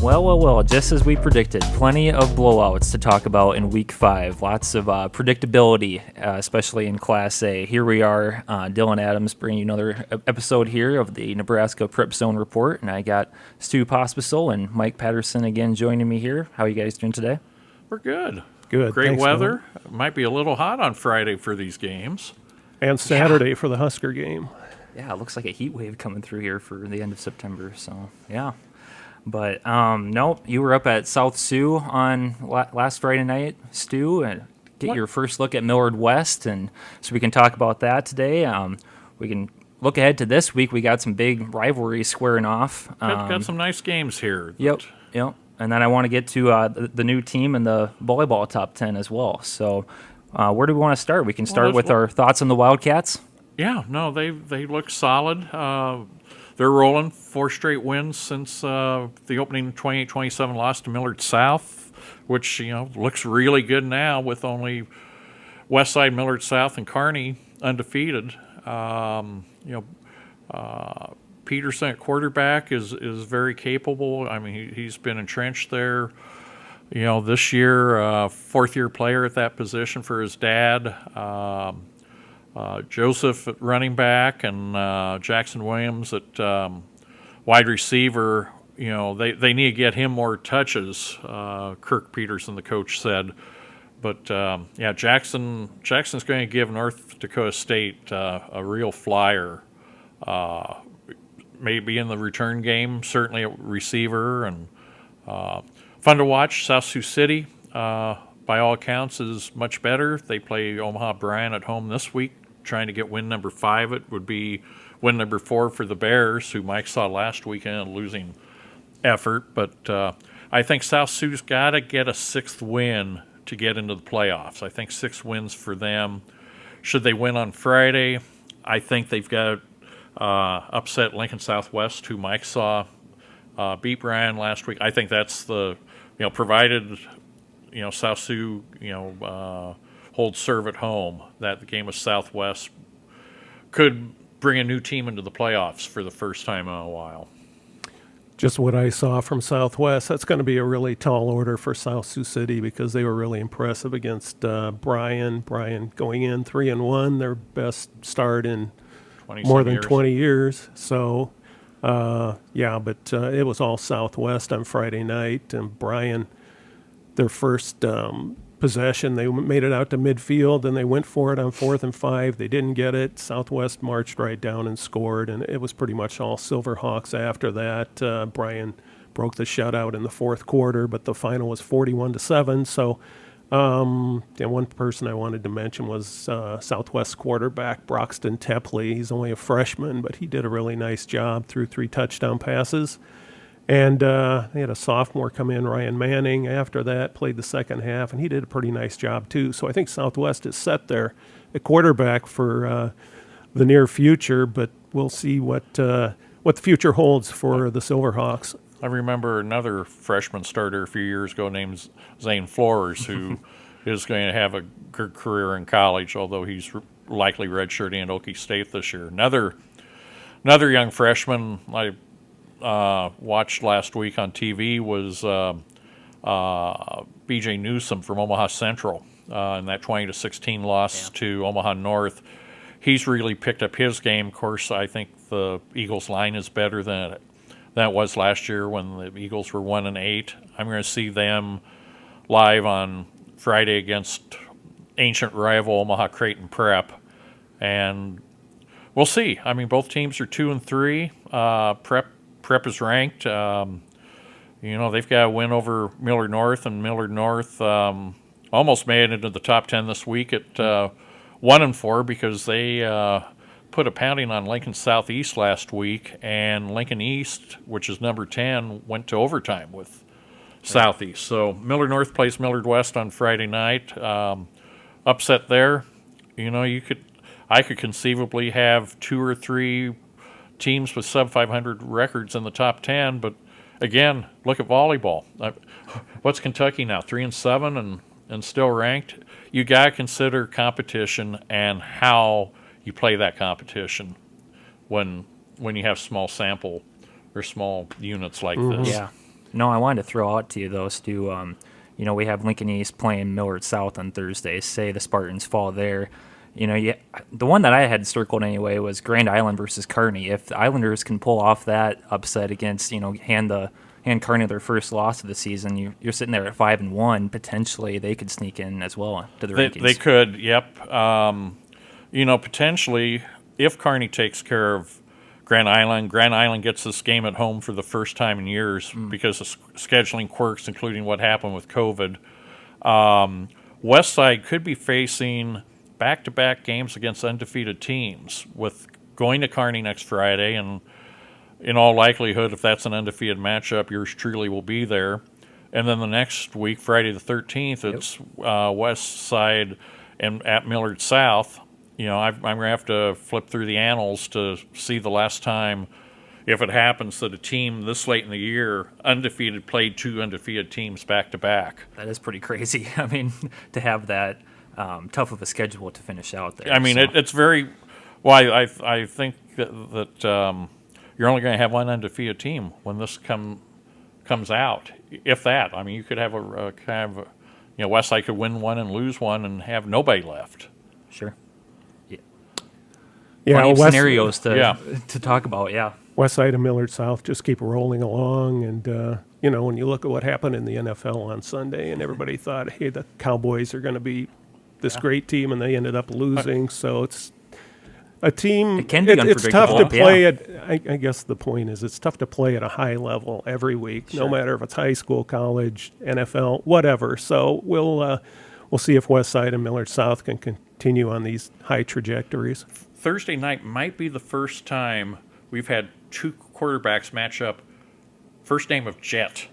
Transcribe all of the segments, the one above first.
Well, just as we predicted, plenty of blowouts to talk about in Week 5. Lots of predictability, especially in Class A. Here we are, Dillon Adams bringing you another episode here of the Nebraska Prep Zone Report, and I got Stu Pospisil and Mike Patterson again joining me here. How are you guys doing today? We're good. Good. Great Thanks, weather. It might be a little hot on Friday for these games. And Saturday for the Husker game. Yeah, it looks like a heat wave coming through here for the end of September, so yeah. But, no, you were up at South Sioux on last Friday night, Stu, and get your first look at Millard West, and so we can talk about that today. We can look ahead to this week. We got some big rivalries squaring off. Got some nice games here. Yep. And then I want to get to the new team in the volleyball top 10 as well. So where do we want to start? We can start with our thoughts on the Wildcats. Yeah, no, they look solid. They're rolling 4 straight wins since the opening 28-27 loss to Millard South, which, looks really good now with only Westside, Millard South, and Kearney undefeated. Peterson at quarterback is very capable. I mean, he's been entrenched there. This year, fourth-year player at that position for his dad. Joseph at running back and Jackson Williams at wide receiver. They need to get him more touches, Kirk Peterson, the coach, said. But, Jackson's going to give North Dakota State a real flyer. Maybe in the return game, certainly a receiver. And fun to watch. South Sioux City, by all accounts, is much better. They play Omaha Bryan at home this week, trying to get win number 5. It would be win number 4 for the Bears, who Mike saw last weekend, a losing effort. But I think South Sioux's got to get a 6th win to get into the playoffs. I think 6 wins for them. Should they win on Friday, I think they've got upset Lincoln Southwest, who Mike saw beat Bryan last week. I think that's provided South Sioux holds serve at home, that the game of Southwest could bring a new team into the playoffs for the first time in a while. Just what I saw from Southwest, that's going to be a really tall order for South Sioux City because they were really impressive against Bryan. Bryan going in 3-1, their best start in more than 20 years. So, but it was all Southwest on Friday night. And Bryan, their first possession, they made it out to midfield, and they went for it on 4th and 5. They didn't get it. Southwest marched right down and scored, and it was pretty much all Silverhawks after that. Bryan broke the shutout in the 4th quarter, but the final was 41-7. So, one person I wanted to mention was Southwest quarterback Broxton Tepley. He's only a freshman, but he did a really nice job, threw 3 touchdown passes. And they had a sophomore come in, Ryan Manning, after that, played the second half, and he did a pretty nice job too. So I think Southwest is set there at quarterback for the near future, but we'll see what the future holds for the Silverhawks. I remember another freshman starter a few years ago named Zane Flores, who is going to have a good career in college, although he's likely redshirting at Okie State this year. Another young freshman I watched last week on TV was B.J. Newsom from Omaha Central in that 20-16 loss to Omaha North. He's really picked up his game. Of course, I think the Eagles' line is better than it was last year when the Eagles were 1-8. I'm going to see them live on Friday against ancient rival Omaha Creighton Prep, and we'll see. I mean, both teams are 2-3. Prep is ranked. They've got a win over Millard North, and Millard North almost made it into the top 10 this week at 1-4 because they put a pounding on Lincoln Southeast last week, and Lincoln East, which is number 10, went to overtime with Southeast. So Millard North plays Millard West on Friday night. Upset there. I could conceivably have 2 or 3 teams with sub-500 records in the top 10, but again, look at volleyball. What's Kentucky now, 3-7 and still ranked? You got to consider competition and how you play that competition when you have small sample or small units like this. Yeah. No, I wanted to throw out to you, though, Stu. We have Lincoln East playing Millard South on Thursday. Say the Spartans fall there. The one that I had circled anyway was Grand Island versus Kearney. If the Islanders can pull off that upset against, hand Kearney their first loss of the season, you're sitting there at 5-1. Potentially, they could sneak in as well to the rankings. They could, yep. Potentially, if Kearney takes care of Grand Island gets this game at home for the first time in years because of scheduling quirks, including what happened with COVID. Westside could be facing back-to-back games against undefeated teams, with going to Kearney next Friday, and in all likelihood, if that's an undefeated matchup, yours truly will be there. And then the next week, Friday the 13th, it's Westside and at Millard South. I'm going to have to flip through the annals to see the last time, if it happens, that a team this late in the year, undefeated, played two undefeated teams back-to-back. That is pretty crazy. I mean, to have that tough of a schedule to finish out there. I mean, it's very... Well, I think that you're only going to have one undefeated team when this comes out, if that. I mean, you could have a kind of... Westside could win one and lose one and have nobody left. Sure. Yeah, plenty of scenarios to talk about, Westside and Millard South just keep rolling along. And, when you look at what happened in the NFL on Sunday, and everybody thought, hey, the Cowboys are going to be this great team, and they ended up losing. So it's a team. It can be it's tough to unpredictable. play at, I guess the point is it's tough to play at a high level every week, no matter if it's high school, college, NFL, whatever. So we'll see if Westside and Millard South can continue on these high trajectories. Thursday night might be the first time we've had two quarterbacks match up. First name of Jet.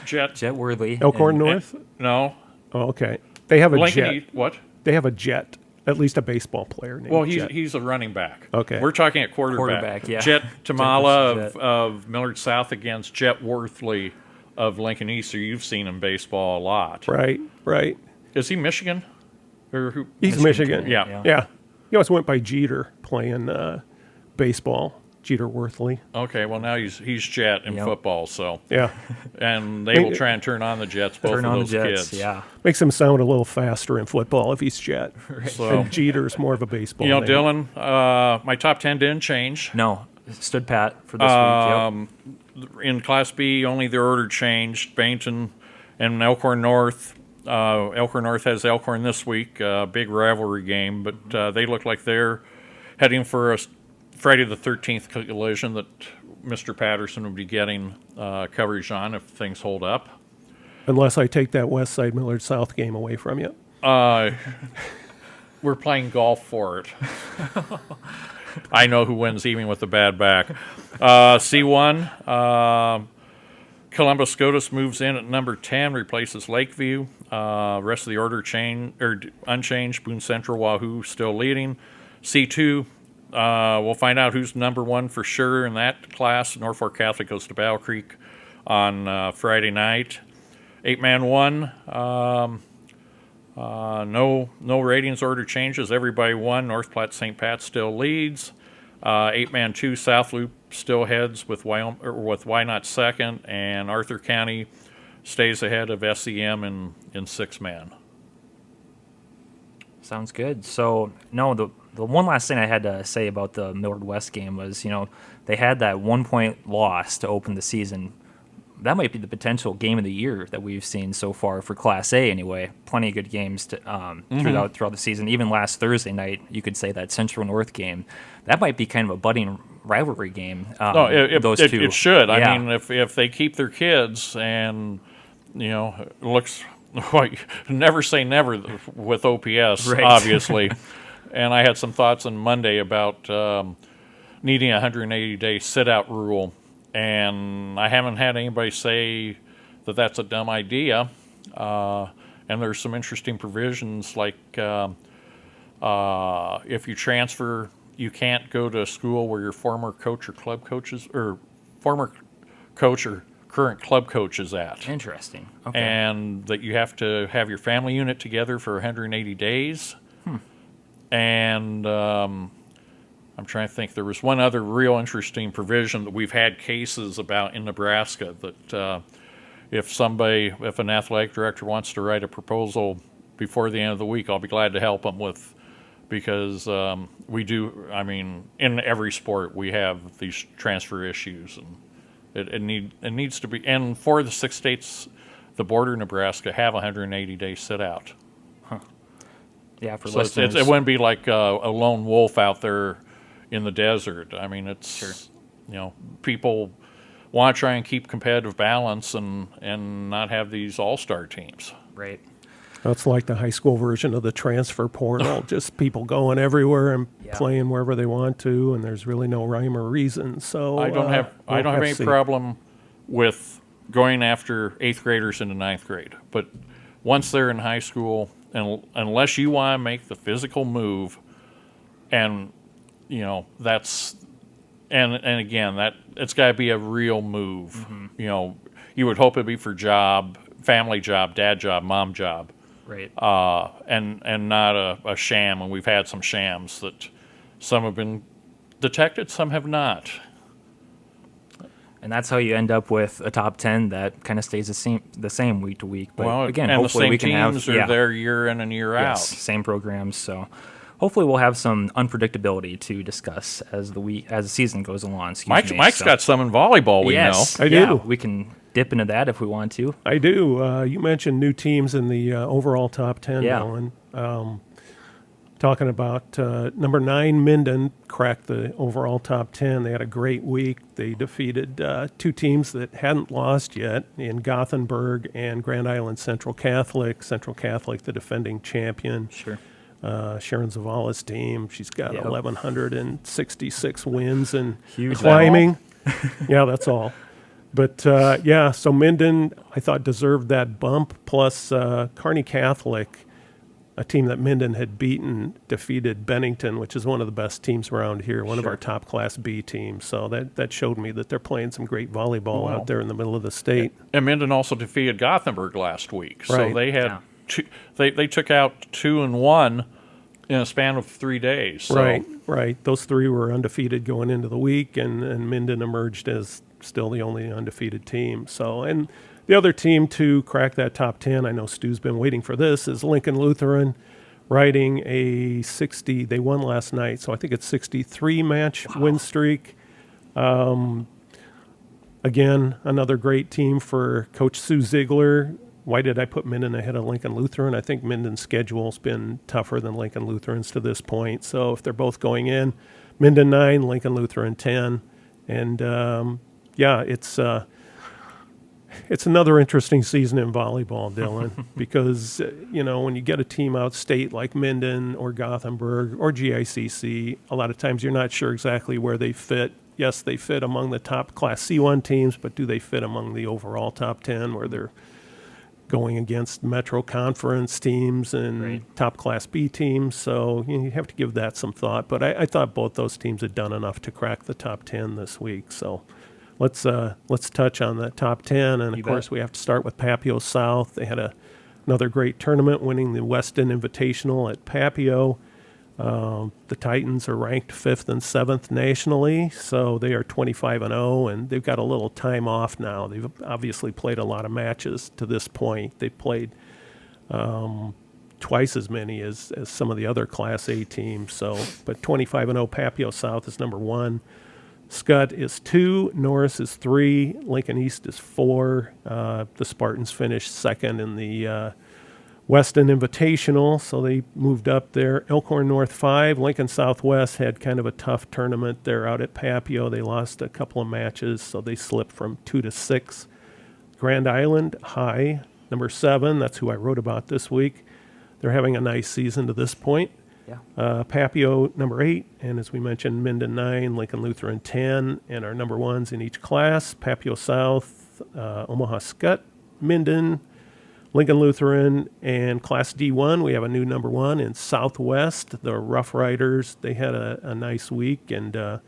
Jet Worthy. Elkhorn North? No. Oh, okay. They have a Lincoln Jet. What? They have a Jet. At least a baseball player named Jet. He's a running back. Okay. We're talking at quarterback. Yeah. Jet Tamala Jet. of Millard South against Jet Worthley of Lincoln East, who you've seen in baseball a lot. Right. Is he Michigan? Or who? He's Michigan. Yeah. He always went by Jeter playing baseball. Jeter Worthley. Okay, well now he's Jet in football, so Yeah. and they will try and turn on the Jets, both of those kids. Yeah. Makes him sound a little faster in football if he's Jet. So And Jeter's more of a baseball name. Dylan, my top 10 didn't change. No, stood pat for this week. In Class B, only the order changed. Bainton and Elkhorn North. Elkhorn North has Elkhorn this week, big rivalry game, but they look like they're heading for a Friday the 13th collision that Mr. Patterson would be getting coverage on if things hold up. Unless I take that Westside Millard South game away from you. We're playing golf for it. I know who wins even with a bad back. C-1, Columbus SCOTUS moves in at number 10, replaces Lakeview. Rest of the order unchanged. Boone Central, Wahoo still leading. C2, we'll find out who's number one for sure in that class. Norfolk Catholic goes to Battle Creek on Friday night. 8-man 1, no ratings order changes. Everybody won. North Platte St. Pat still leads. 8-man 2, South Loop still heads with Wynot second, and Arthur County stays ahead of SEM in 6-man. Sounds good. So, no, the one last thing I had to say about the Millard West game was, they had that 1-point loss to open the season. That might be the potential game of the year that we've seen so far for Class A anyway. Plenty of good games throughout the season. Even last Thursday night, you could say that Central North game. That might be kind of a budding rivalry game. Those two. It should. Yeah. I mean, if they keep their kids and, it looks like, never say never with OPS, Right. obviously. And I had some thoughts on Monday about needing a 180-day sit-out rule. And I haven't had anybody say that that's a dumb idea. And there's some interesting provisions like if you transfer, you can't go to a school where your former coach or club coaches or former coach or current club coach is at. Interesting. Okay. And that you have to have your family unit together for 180 days. And I'm trying to think. There was one other real interesting provision that we've had cases about in Nebraska that if an athletic director wants to write a proposal before the end of the week, I'll be glad to help them with, because we do, in every sport we have these transfer issues, and it needs to be, and 4 of the 6 states that border Nebraska have 180-day sit-out. Yeah, for So listeners. it wouldn't be like a lone wolf out there in the desert. I mean, it's, Sure. People want to try and keep competitive balance and not have these all-star teams. Right. That's like the high school version of the transfer portal, just people going everywhere and Yeah. playing wherever they want to, and there's really no rhyme or reason. So I don't have any see. problem with going after 8th graders into 9th grade, but once they're in high school, and unless you want to make the physical move, and that's and again, that it's got to be a real move. Mm-hmm. You would hope it'd be for job, family job, dad job, mom job. Right. And not a sham, and we've had some shams that some have been detected, some have not. And that's how you end up with a top 10 that kind of stays the same week to week. But again, and hopefully the same we can teams have are there year in and year out. same programs. So hopefully we'll have some unpredictability to discuss as the season goes along. Mike's got some in volleyball. We know. I do. We can dip into that if we want to. I do. You mentioned new teams in the overall top 10, Yeah. Dylan. Talking about number 9, Minden cracked the overall top 10. They had a great week. They defeated 2 teams that hadn't lost yet in Gothenburg and Grand Island Central Catholic. Central Catholic, the defending champion. Sure. Sharon Zavala's team. She's got Yep. 1,166 wins and Huge. climbing. Yeah, that's all. But, so Minden, I thought, deserved that bump. Plus, Kearney Catholic, a team that Minden had beaten, defeated Bennington, which is one of the best teams around here, one of Sure. our top Class B teams. So that showed me that they're playing some great volleyball Wow. out there in the middle of the state. And Minden also defeated Gothenburg last week, so Right. they had Yeah. two, they took out 2 and 1 in a span of 3 days. So. Right. Those 3 were undefeated going into the week, and Minden emerged as still the only undefeated team. So, and the other team to crack that top 10, I know Stu's been waiting for this, is Lincoln Lutheran, riding a 60. They won last night, so I think it's 63 match win streak. Again, another great team for Coach Sue Ziegler. Why did I put Minden ahead of Lincoln Lutheran? I think Minden's schedule's been tougher than Lincoln Lutheran's to this point. So if they're both going in, Minden 9, Lincoln Lutheran 10. And, it's another interesting season in volleyball, Dylan, because, when you get a team out state like Minden or Gothenburg or GICC, a lot of times you're not sure exactly where they fit. Yes, they fit among the top Class C-1 teams, but do they fit among the overall top 10 where they're going against Metro Conference teams and Right. top Class B teams? So you have to give that some thought. But I thought both those teams had done enough to crack the top 10 this week. So let's touch on that top 10. And, You of course, bet. we have to start with Papio South. They had another great tournament, winning the Weston Invitational at Papio. The Titans are ranked 5th and 7th nationally, so they are 25-0, and they've got a little time off now. They've obviously played a lot of matches to this point. They played twice as many as some of the other Class A teams. So, but 25-0, Papio South is number 1. Scott is 2, Norris is 3, Lincoln East is 4. The Spartans finished 2nd in the Weston Invitational, so they moved up there. Elkhorn North 5, Lincoln Southwest had kind of a tough tournament. They're out at Papio. They lost a couple of matches, so they slipped from 2 to 6. Grand Island High, number 7, that's who I wrote about this week. They're having a nice season to this point. Yeah. Papio, number 8, and as we mentioned, Minden 9, Lincoln Lutheran 10, and our number 1s in each class. Papio South, Omaha Skutt, Minden, Lincoln Lutheran, and Class D1, we have a new number 1 in Southwest, the Rough Riders. They had a nice week, and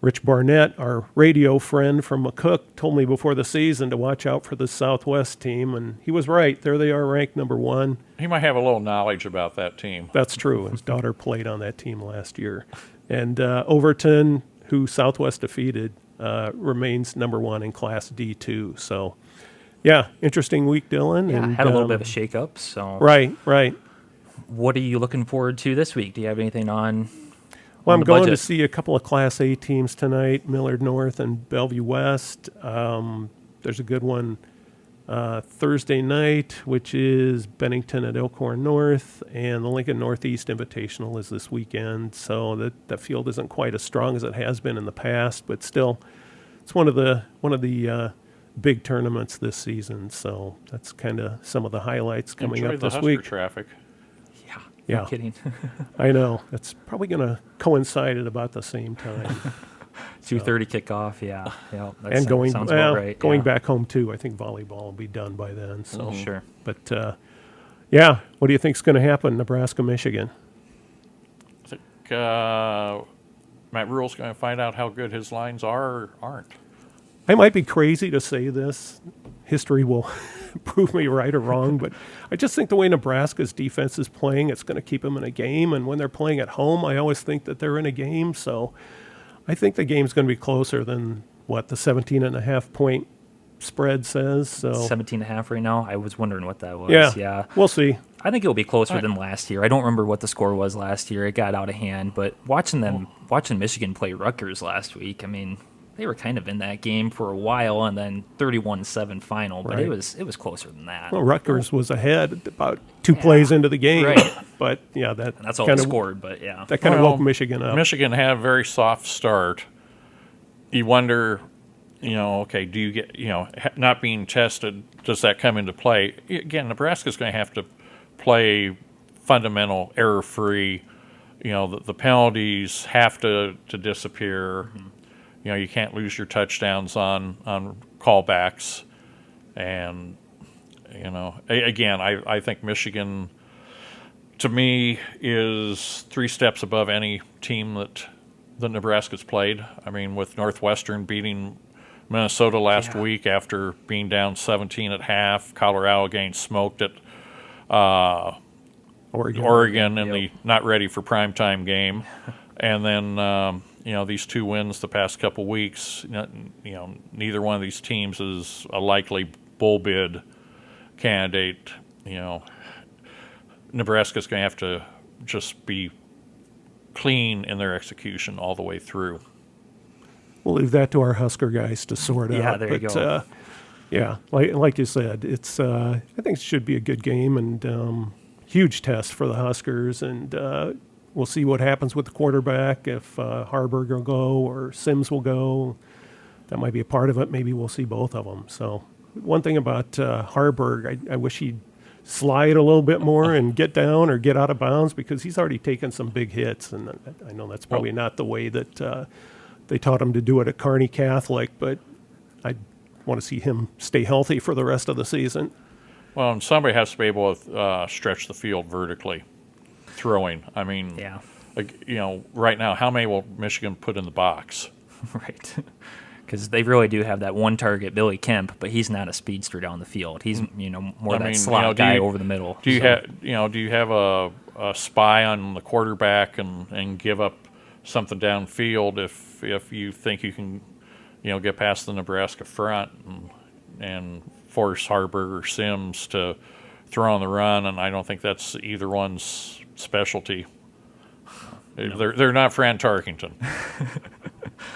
Rich Barnett, our radio friend from McCook, told me before the season to watch out for the Southwest team, and he was right. There they are, ranked number 1. He might have a little knowledge about that team. That's true. His daughter played on that team last year. And Overton, who Southwest defeated, remains number 1 in Class D2. So, yeah, interesting week, Dylan. Yeah, and had a little bit of a shake-up. So, Right. what are you looking forward to this week? Do you have anything on? Well, I'm going to budget? see a couple of Class A teams tonight, Millard North and Bellevue West. There's a good one Thursday night, which is Bennington at Elkhorn North, and the Lincoln Northeast Invitational is this weekend. So that field isn't quite as strong as it has been in the past, but still, it's one of the big tournaments this season. So that's kind of some of the highlights coming Enjoy up the this Husker week. traffic. Yeah. No kidding. I know. It's probably going to coincide at about the same time. 2:30 kickoff. Yeah. That And going sounds about right. going yeah. back home too. I think volleyball will be done by then. So Sure. But yeah, what do you think's going to happen, Nebraska, Michigan? I think Matt Rule's going to find out how good his lines are or aren't. I might be crazy to say this. History will prove me right or wrong, but I just think the way Nebraska's defense is playing, it's going to keep them in a game. And when they're playing at home, I always think that they're in a game. So I think the game's going to be closer than what the 17.5 point spread says. So 17.5 right now. I was wondering what that was. yeah, we'll see. I think it'll be closer than last year. I don't remember what the score was last year. It got out of hand. But watching Michigan play Rutgers last week, I mean, they were kind of in that game for a while, and then 31-7 final. But Right. it was closer than that. Well, Rutgers was ahead about 2 plays into the game, Right. but yeah, And that's all kind they of scored. But yeah, that kind of Well, woke Michigan up. Michigan had a very soft start. You wonder, okay, do you get, not being tested, does that come into play? Again, Nebraska's going to have to play fundamental, error-free. The penalties have to disappear. Mm-hmm. You can't lose your touchdowns on callbacks. And, again, I think Michigan, to me, is 3 steps above any team that Nebraska's played. I mean, with Northwestern beating Minnesota last week after being down 17 at half, Colorado getting smoked at Oregon in the not ready for primetime game, and then these 2 wins the past couple weeks. Neither one of these teams is a likely bowl bid candidate. Nebraska's going to have to just be clean in their execution all the way through. We'll leave that to our Husker guys to sort out. Yeah, there you go. Yeah, like you said, it's I think it should be a good game and huge test for the Huskers, and we'll see what happens with the quarterback, if Harburg will go or Sims will go. That might be a part of it. Maybe we'll see both of them. So one thing about Harburg, I wish he'd slide a little bit more and get down or get out of bounds, because he's already taken some big hits, and I know that's probably not the way that they taught him to do it at Kearney Catholic, but I want to see him stay healthy for the rest of the season. Well, and somebody has to be able to stretch the field vertically, throwing. I mean, right now, how many will Michigan put in the box? right. Because they really do have that one target, Billy Kemp, but he's not a speedster down the field. He's more that slot guy over the middle. Do you have a spy on the quarterback and give up something downfield if you think you can get past the Nebraska front and force Harburg or Sims to throw on the run? And I don't think that's either one's specialty. No. They're not Fran Tarkington.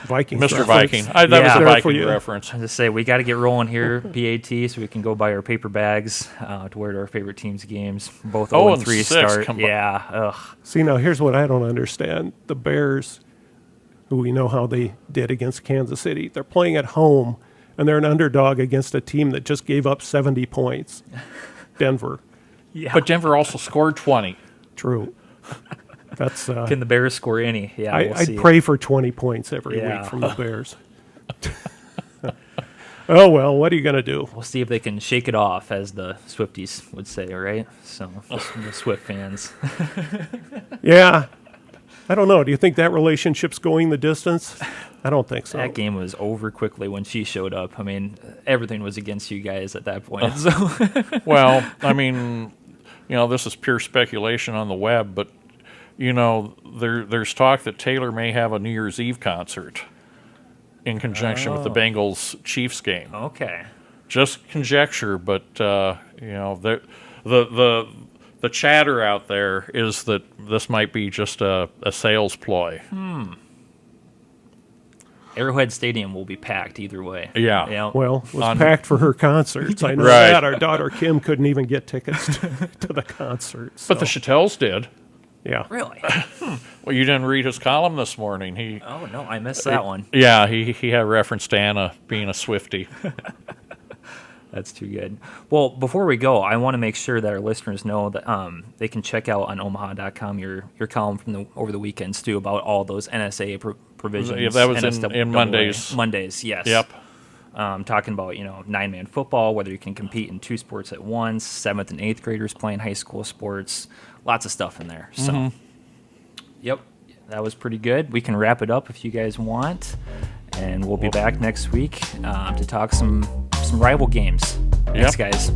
Vikings Mr. reference. Viking. That was a There for Viking you. reference. I just say we got to get rolling here, PAT, so we can go buy our paper bags to wear to our favorite teams' games. Both 0-3 start. Yeah. Ugh. See, now here's what I don't understand. The Bears, who we know how they did against Kansas City, they're playing at home, and they're an underdog against a team that just gave up 70 points. Denver. Yeah. But Denver also scored 20. True. That's Can the Bears score any? Yeah, I'd pray for 20 points every Yeah. week from the Bears. Oh, well, what are you going to do? We'll see if they can shake it off, as the Swifties would say, right? So, the Swift fans. Yeah. I don't know. Do you think that relationship's going the distance? I don't think so. That game was over quickly when she showed up. I mean, everything was against you guys at that point. So Well, I mean, this is pure speculation on the web, but there's talk that Taylor may have a New Year's Eve concert in conjunction with the Bengals Chiefs game. okay. Just conjecture, but the chatter out there is that this might be just a sales ploy. Arrowhead Stadium will be packed either way. Yeah. Well, it was packed for her concerts. I know Right. that. Our daughter Kim couldn't even get tickets to the concert. But the so, Chattels did. yeah. Really? Well, you didn't read his column this morning. Oh no, I missed that one. Yeah, he had reference to Anna being a Swiftie. That's too good. Well, before we go, I want to make sure that our listeners know that they can check out on Omaha.com your column from over the weekend, Stu, about all those NSA provisions. Yeah, that was in NSAA. Mondays. Mondays, yes. Yep. Talking about 9-man football, whether you can compete in 2 sports at once, 7th and 8th graders playing high school sports, lots of stuff in there. So, Yep, that was pretty good. We can wrap it up if you guys want, and we'll be back next week to talk some rival games. Thanks, guys.